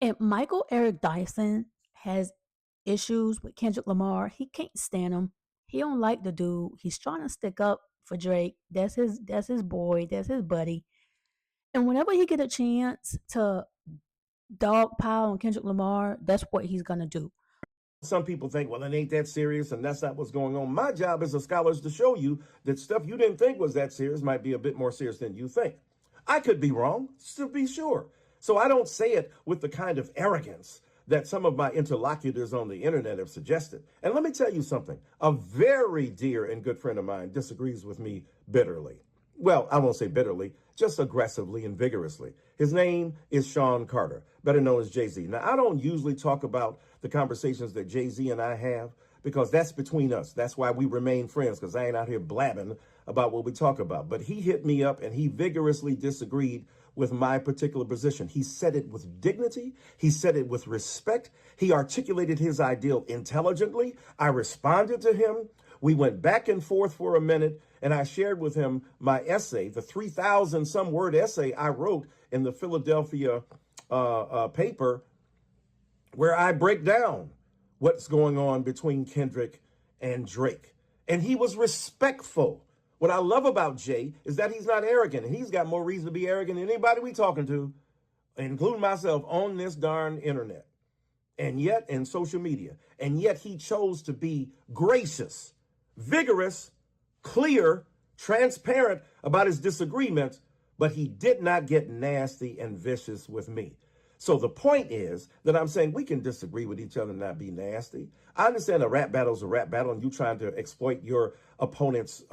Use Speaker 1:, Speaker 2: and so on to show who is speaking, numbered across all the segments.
Speaker 1: And Michael Eric Dyson has issues with Kendrick Lamar. He can't stand him. He don't like the dude. He's trying to stick up for Drake. That's his boy. That's his buddy. And whenever he get a chance to dogpile on Kendrick Lamar, that's what he's gonna do.
Speaker 2: Some people think, well, it ain't that serious, and that's not what's going on. My job as a scholar is to show you that stuff you didn't think was that serious might be a bit more serious than you think. I could be wrong, to be sure. So I don't say it with the kind of arrogance that some of my interlocutors on the internet have suggested. And let me tell you something. A very dear and good friend of mine disagrees with me bitterly. Well, I won't say bitterly, just aggressively and vigorously. His name is Sean Carter, better known as Jay-Z. Now, I don't usually talk about the conversations that Jay-Z and I have because that's between us. That's why we remain friends, because I ain't out here blabbing about what we talk about. But he hit me up and he vigorously disagreed with my particular position. He said it with dignity. He said it with respect. He articulated his ideal intelligently. I responded to him. We went back and forth for a minute, and I shared with him my essay, the 3,000 some word essay I wrote in the Philadelphia paper, where I break down what's going on between Kendrick and Drake. And he was respectful. What I love about Jay is that he's not arrogant, and he's got more reason to be arrogant than anybody we talking to, including myself, on this darn internet, and yet in social media. And yet he chose to be gracious, vigorous, clear, transparent about his disagreements, but he did not get nasty and vicious with me. So the point is that I'm saying we can disagree with each other and not be nasty. I understand a rap battle is a rap battle and you trying to exploit your opponent's,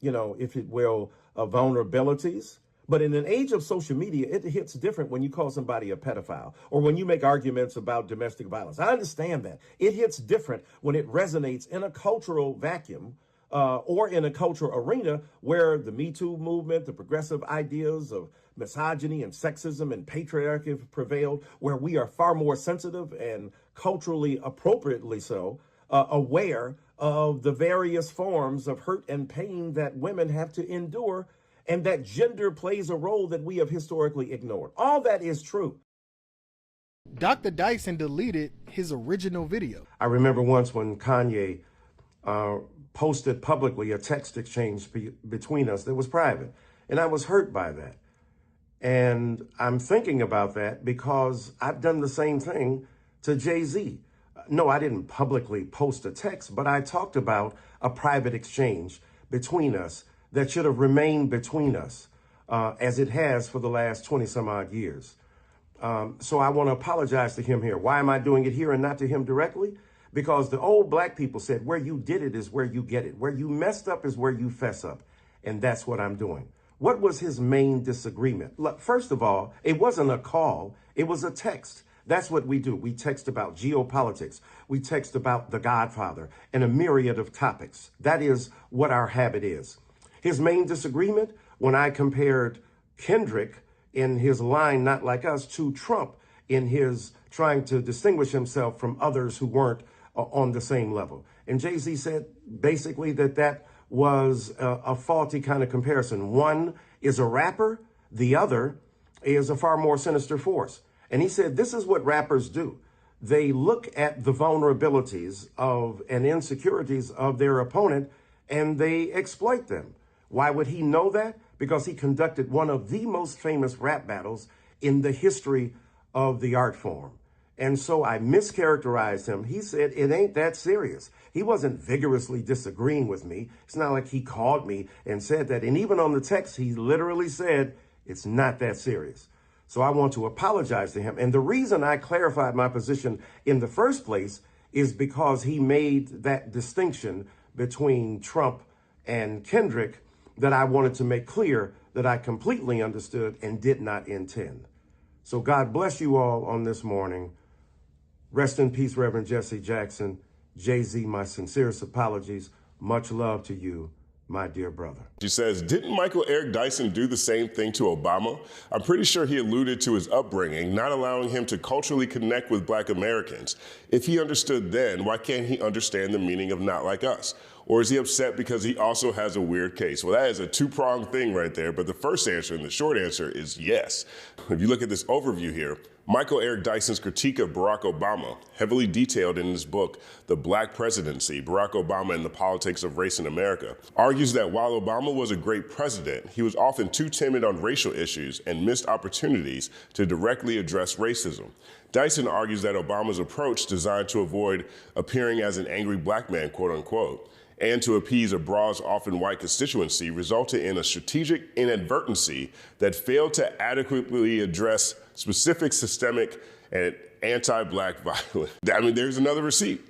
Speaker 2: if it will, vulnerabilities. But in an age of social media, it hits different when you call somebody a pedophile or when you make arguments about domestic violence. I understand that. It hits different when it resonates in a cultural vacuum or in a cultural arena where the Me Too movement, the progressive ideas of misogyny and sexism and patriarchy have prevailed, where we are far more sensitive and culturally appropriately so aware of the various forms of hurt and pain that women have to endure, and that gender plays a role that we have historically ignored. All that is true.
Speaker 3: Dr. Dyson deleted his original video.
Speaker 2: I remember once when Kanye posted publicly a text exchange between us that was private, and I was hurt by that. And I'm thinking about that because I've done the same thing to Jay-Z. No, I didn't publicly post a text, but I talked about a private exchange between us that should have remained between us as it has for the last 20 some odd years. So I want to apologize to him here. Why am I doing it here and not to him directly? Because the old black people said, where you did it is where you get it. Where you messed up is where you fess up. And that's what I'm doing. What was his main disagreement? Look, first of all, it wasn't a call. It was a text. That's what we do. We text about geopolitics. We text about The Godfather and a myriad of topics. That is what our habit is. His main disagreement, when I compared Kendrick in his line, Not Like Us, to Trump in his trying to distinguish himself from others who weren't on the same level. And Jay-Z said basically that was a faulty kind of comparison. One is a rapper, the other is a far more sinister force. And he said, this is what rappers do. They look at the vulnerabilities of and insecurities of their opponent and they exploit them. Why would he know that? Because he conducted one of the most famous rap battles in the history of the art form. And so I mischaracterized him. He said, it ain't that serious. He wasn't vigorously disagreeing with me. It's not like he called me and said that. And even on the text, he literally said, it's not that serious. So I want to apologize to him. And the reason I clarified my position in the first place is because he made that distinction between Trump and Kendrick that I wanted to make clear that I completely understood and did not intend. So God bless you all on this morning. Rest in peace, Reverend Jesse Jackson. Jay-Z, my sincerest apologies. Much love to you, my dear brother.
Speaker 4: She says, didn't Michael Eric Dyson do the same thing to Obama? I'm pretty sure he alluded to his upbringing, not allowing him to culturally connect with Black Americans. If he understood then, why can't he understand the meaning of Not Like Us? Or is he upset because he also has a weird case? Well, that is a two-pronged thing right there, but the first answer and the short answer is yes. If you look at this overview here, Michael Eric Dyson's critique of Barack Obama, heavily detailed in his book, The Black Presidency, Barack Obama and the Politics of Race in America, argues that while Obama was a great president, he was often too timid on racial issues and missed opportunities to directly address racism. Dyson argues that Obama's approach, designed to avoid appearing as an angry black man, quote unquote, and to appease a broad, often white constituency, resulted in a strategic inadvertency that failed to adequately address specific systemic and anti-black violence. I mean, there's another receipt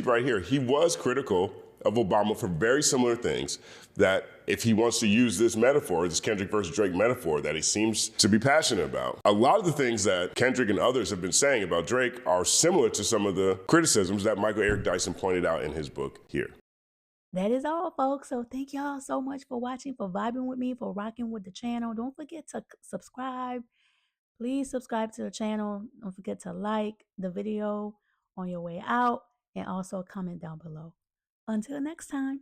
Speaker 4: right here. He was critical of Obama for very similar things that if he wants to use this metaphor, this Kendrick versus Drake metaphor that he seems to be passionate about. A lot of the things that Kendrick and others have been saying about Drake are similar to some of the criticisms that Michael Eric Dyson pointed out in his book here.
Speaker 1: That is all, folks. So thank y'all so much for watching, for vibing with me, for rocking with the channel. Don't forget to subscribe. Please subscribe to the channel. Don't forget to like the video on your way out and also comment down below. Until next time.